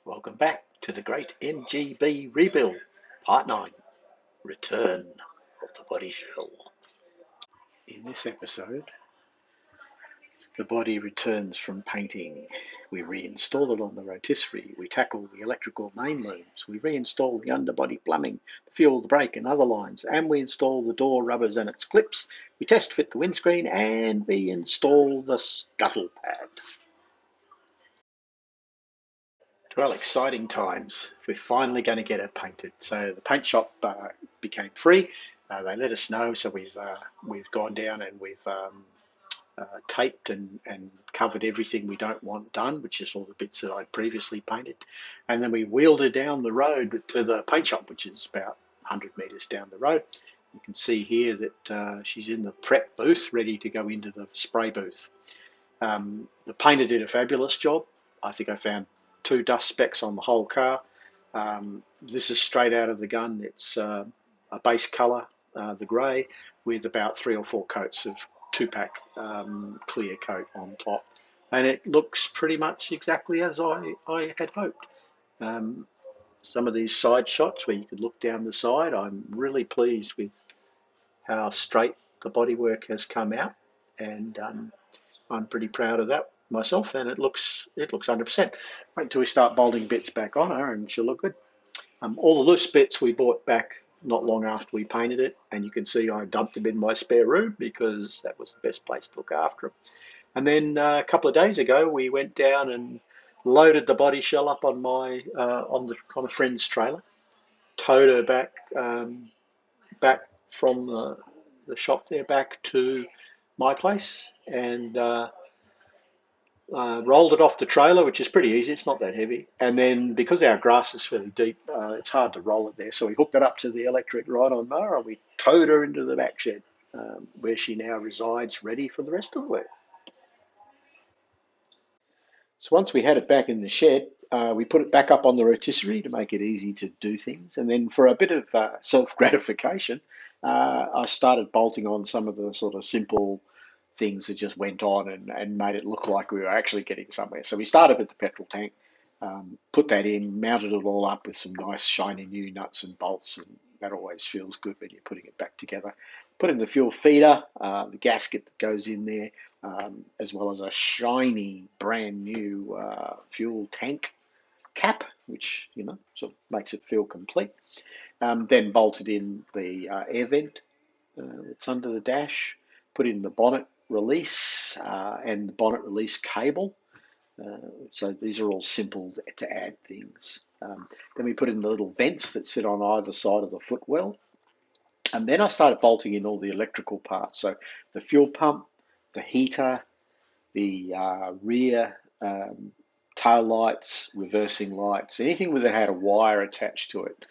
Welcome back to the Great MGB Rebuild Part 9, Return of the Body Shell. In this episode, the body returns from painting. We reinstall it on the rotisserie. We tackle the electrical main looms. We reinstall the underbody plumbing, the fuel, the brake and other lines. And we install the door rubbers and its clips. We test fit the windscreen and we install the scuttle pad. Well, exciting times. We're finally going to get it painted. So the paint shop became free. They let us know, so we've gone down and we've taped and covered everything we don't want done, which is all the bits that I'd previously painted. And then we wheeled her down the road to the paint shop, which is about 100 metres down the road. You can see here that she's in the prep booth, ready to go into the spray booth. The painter did a fabulous job. I think I found 2 dust specks on the whole car. This is straight out of the gun. It's a base colour, the grey, with about 3 or 4 coats of 2-pack clear coat on top. And it looks pretty much exactly as I had hoped. Some of these side shots where you could look down the side, I'm really pleased with how straight the bodywork has come out, and I'm pretty proud of that myself, and it looks 100%. Wait until we start bolting bits back on her and she'll look good. All the loose bits we bought back not long after we painted it, and you can see I dumped them in my spare room because that was the best place to look after them. And then a couple of days ago we went down and loaded the body shell up on my on a friend's trailer, towed her back from the shop there back to my place, and rolled it off the trailer, which is pretty easy. It's not that heavy. And then because our grass is fairly deep, it's hard to roll it there. So we hooked it up to the electric ride-on mower and we towed her into the back shed, where she now resides, ready for the rest of the work. So once we had it back in the shed, we put it back up on the rotisserie to make it easy to do things. And then for a bit of self-gratification, I started bolting on some of the sort of simple things that just went on and made it look like we were actually getting somewhere. So we started with the petrol tank, put that in, mounted it all up with some nice shiny new nuts and bolts, and that always feels good when you're putting it back together. Put in the fuel feeder, the gasket that goes in there, as well as a shiny brand new fuel tank cap, which sort of makes it feel complete. Then bolted in the air vent that's under the dash, put in the bonnet release and the bonnet release cable. So these are all simple to add things. Then we put in the little vents that sit on either side of the footwell. And then I started bolting in all the electrical parts. So the fuel pump, the heater, the rear tail lights, reversing lights, anything that had a wire attached to it,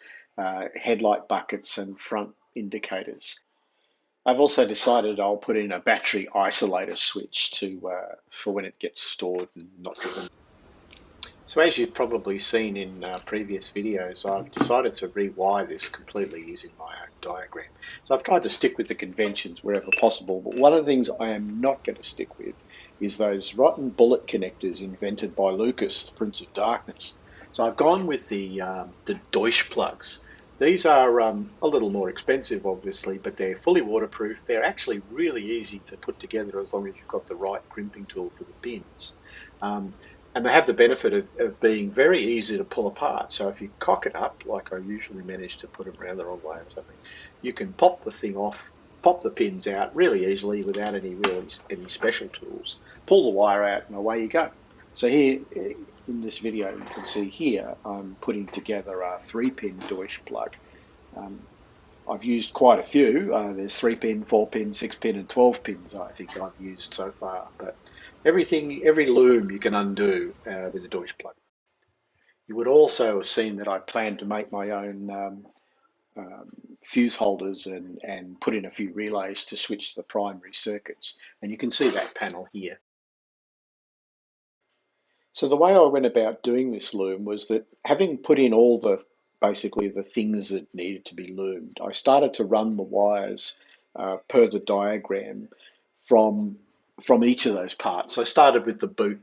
headlight buckets and front indicators. I've also decided I'll put in a battery isolator switch for when it gets stored and not driven. So as you've probably seen in previous videos, I've decided to rewire this completely using my own diagram. So I've tried to stick with the conventions wherever possible, but one of the things I am not going to stick with is those rotten bullet connectors invented by Lucas, the Prince of Darkness. So I've gone with the Deutsch plugs. These are a little more expensive, obviously, but they're fully waterproof. They're actually really easy to put together as long as you've got the right crimping tool for the pins. And they have the benefit of being very easy to pull apart. So if you cock it up, like I usually manage to put them around the wrong way or something, you can pop the thing off, pop the pins out really easily without any special tools, pull the wire out, and away you go. So here in this video, you can see here, I'm putting together a 3-pin Deutsch plug. I've used quite a few. There's 3-pin, 4-pin, 6-pin, and 12 pins I think I've used so far. But every loom you can undo with a Deutsch plug. You would also have seen that I plan to make my own fuse holders and put in a few relays to switch the primary circuits. And you can see that panel here. So the way I went about doing this loom was that having put in basically the things that needed to be loomed, I started to run the wires per the diagram from each of those parts. So I started with the boot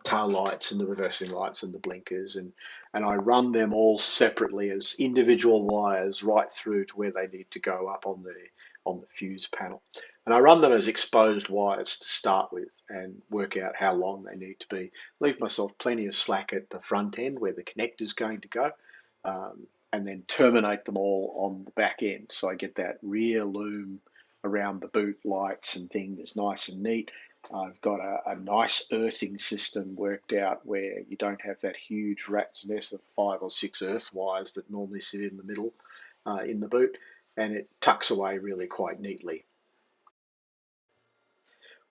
tail lights and the reversing lights and the blinkers, and I run them all separately as individual wires right through to where they need to go up on the fuse panel. And I run them as exposed wires to start with and work out how long they need to be. Leave myself plenty of slack at the front end where the connector is going to go, and then terminate them all on the back end. So I get that rear loom around the boot lights and things nice and neat. I've got a nice earthing system worked out where you don't have that huge rat's nest of 5 or 6 earth wires that normally sit in the middle in the boot, and it tucks away really quite neatly.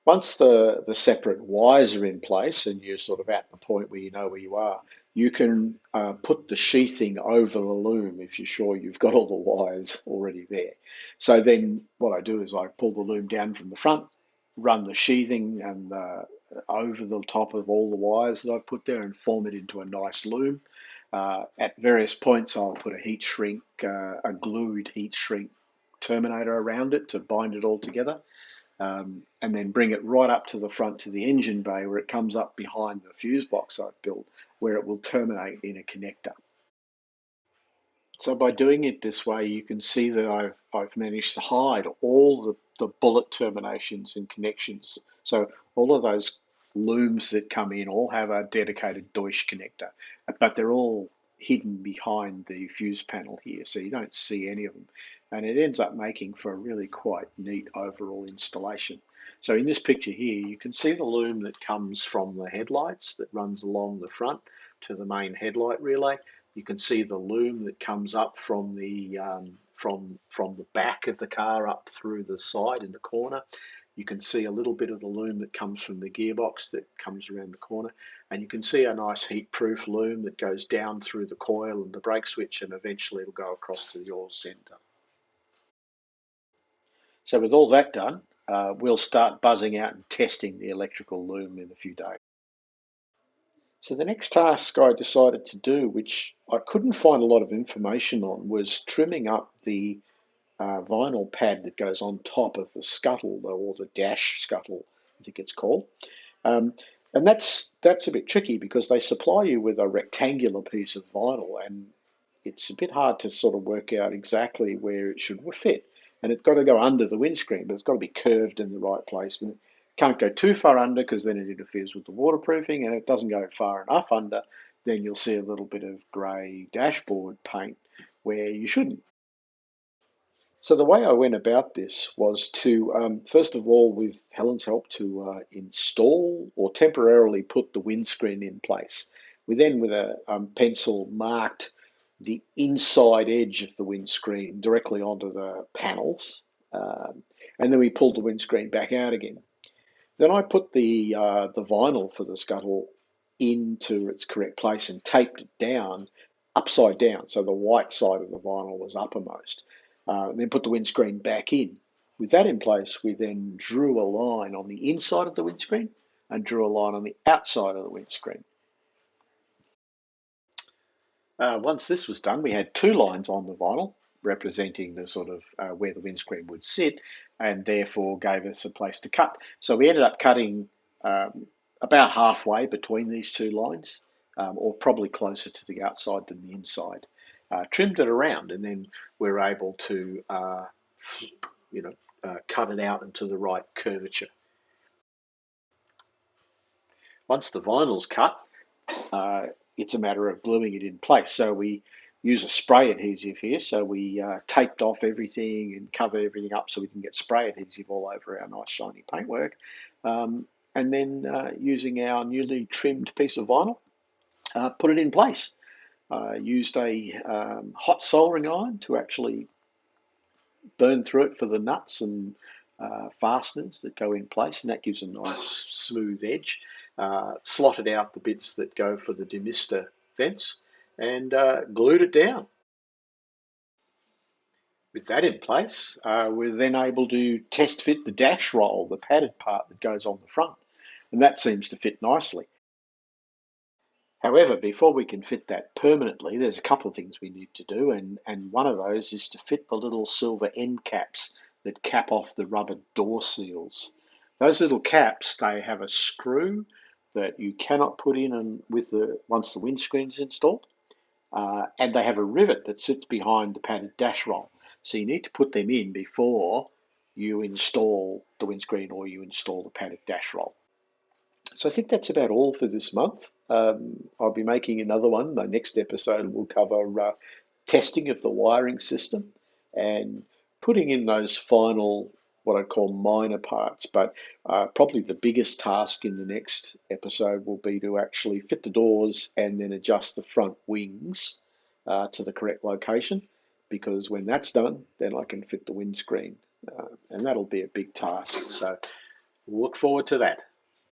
Once the separate wires are in place and you're sort of at the point where you know where you are, you can put the sheathing over the loom if you're sure you've got all the wires already there. So then what I do is I pull the loom down from the front, run the sheathing and over the top of all the wires that I've put there and form it into a nice loom. At various points, I'll put a heat shrink, a glued heat shrink terminator around it to bind it all together. And then bring it right up to the front to the engine bay where it comes up behind the fuse box I've built, where it will terminate in a connector. So by doing it this way, you can see that I've managed to hide all the bullet terminations and connections. So all of those looms that come in all have a dedicated Deutsch connector, but they're all hidden behind the fuse panel here, so you don't see any of them. And it ends up making for a really quite neat overall installation. So in this picture here, you can see the loom that comes from the headlights that runs along the front to the main headlight relay. You can see the loom that comes up from the back of the car up through the side in the corner. You can see a little bit of the loom that comes from the gearbox that comes around the corner, and you can see a nice heat-proof loom that goes down through the coil and the brake switch, and eventually it'll go across to your center. So with all that done, we'll start buzzing out and testing the electrical loom in a few days. So the next task I decided to do, which I couldn't find a lot of information on, was trimming up the vinyl pad that goes on top of the scuttle, or the dash scuttle, I think it's called. Um, and that's a bit tricky because they supply you with a rectangular piece of vinyl, and it's a bit hard to sort of work out exactly where it should fit. And it's got to go under the windscreen, but it's got to be curved in the right place. It can't go too far under because then it interferes with the waterproofing, and it doesn't go far enough under, then you'll see a little bit of grey dashboard paint where you shouldn't. So the way I went about this was to, first of all, with Helen's help, to install or temporarily put the windscreen in place. We then, with a pencil, marked the inside edge of the windscreen directly onto the panels, and then we pulled the windscreen back out again. Then I put the vinyl for the scuttle into its correct place and taped it down upside down, so the white side of the vinyl was uppermost. Then put the windscreen back in. With that in place, we then drew a line on the inside of the windscreen and drew a line on the outside of the windscreen. Once this was done, we had 2 lines on the vinyl representing the sort of where the windscreen would sit, and therefore gave us a place to cut. So we ended up cutting about halfway between these 2 lines, or probably closer to the outside than the inside. Trimmed it around, and then we're able to cut it out into the right curvature. Once the vinyl's cut, it's a matter of gluing it in place. So we use a spray adhesive here. So we taped off everything and covered everything up so we can get spray adhesive all over our nice shiny paintwork. And then using our newly trimmed piece of vinyl, put it in place. Used a hot soldering iron to actually burn through it for the nuts and fasteners that go in place, and that gives a nice smooth edge. Slotted out the bits that go for the demister vents and glued it down. With that in place, we're then able to test fit the dash roll, the padded part that goes on the front, and that seems to fit nicely. However, before we can fit that permanently, there's a couple of things we need to do, and one of those is to fit the little silver end caps that cap off the rubber door seals. Those little caps, they have a screw that you cannot put in and once the windscreen's installed. And they have a rivet that sits behind the padded dash roll. So you need to put them in before you install the windscreen or you install the padded dash roll. So I think that's about all for this month. I'll be making another one. My next episode will cover testing of the wiring system and putting in those final, what I call minor parts. But probably the biggest task in the next episode will be to actually fit the doors and then adjust the front wings to the correct location. Because when that's done, then I can fit the windscreen. And that'll be a big task. So look forward to that.